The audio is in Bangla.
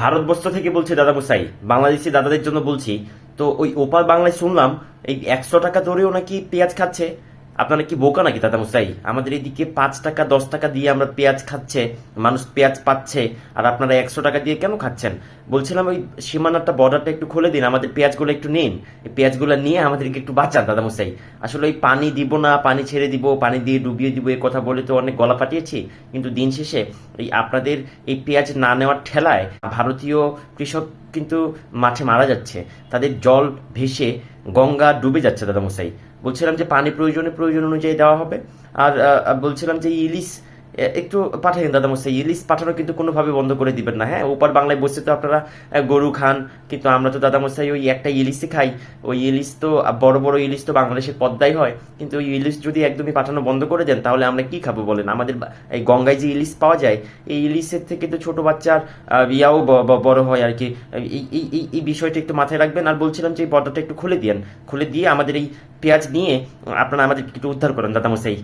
ভারতবর্ষ থেকে বলছি দাদা মশাই, বাংলাদেশি দাদাদের জন্য বলছি। তো ওই ওপার বাংলায় শুনলাম এই 100 টাকা ধরেও নাকি পেঁয়াজ খাচ্ছে। আপনারা কি বোকা নাকি দাদা মশাই? আমাদের এদিকে 5 টাকা 10 টাকা দিয়ে আমরা পেঁয়াজ খাচ্ছে, মানুষ পেঁয়াজ পাচ্ছে, আর আপনারা 100 টাকা দিয়ে কেন খাচ্ছেন? বলছিলাম ওই সীমানাটা বর্ডারটা একটু খুলে দিন, আমাদের পেঁয়াজগুলো একটু নিন। এই পেঁয়াজগুলো নিয়ে আমাদেরকে একটু বাঁচান দাদা মশাই। আসলে ওই পানি দিব না, পানি ছেড়ে দিব, পানি দিয়ে ডুবিয়ে দিব, এই কথা বলে তো অনেক গলা ফাটিয়েছি, কিন্তু দিন শেষে এই আপনাদের এই পেঁয়াজ না নেওয়ার ঠেলায় ভারতীয় কৃষক কিন্তু মাঠে মারা যাচ্ছে, তাদের জল ভেসে গঙ্গা ডুবে যাচ্ছে দাদা মশাই। বলছিলাম যে পানি প্রয়োজন অনুযায়ী দেওয়া হবে। আর বলছিলাম যে ইলিশ একটু পাঠাবেন দাদা মশাই, ইলিশ পাঠানো কিন্তু কোনোভাবে বন্ধ করে দিবেন না, হ্যাঁ? ওপার বাংলায় বসে তো আপনারা গরু খান, কিন্তু আমরা তো দাদা মশাই ওই একটা ইলিশই খাই। ওই ইলিশ তো বড় বড় ইলিশ তো বাংলাদেশের পদ্মায় হয়, কিন্তু ওই ইলিশ যদি একদমই পাঠানো বন্ধ করে দেন তাহলে আমরা কি খাবো বলেন? আমাদের এই গঙ্গায় যে ইলিশ পাওয়া যায়, এই ইলিশের থেকে তো ছোট বাচ্চার ইয়াও বড় হয় আর কি। এই বিষয়টা একটু মাথায় রাখবেন। আর বলছিলাম যে এই বর্ডারটা একটু খুলে দিয়ে আমাদের এই পেঁয়াজ নিয়ে আপনারা আমাদের একটু উদ্ধার করেন দাদা মশাই।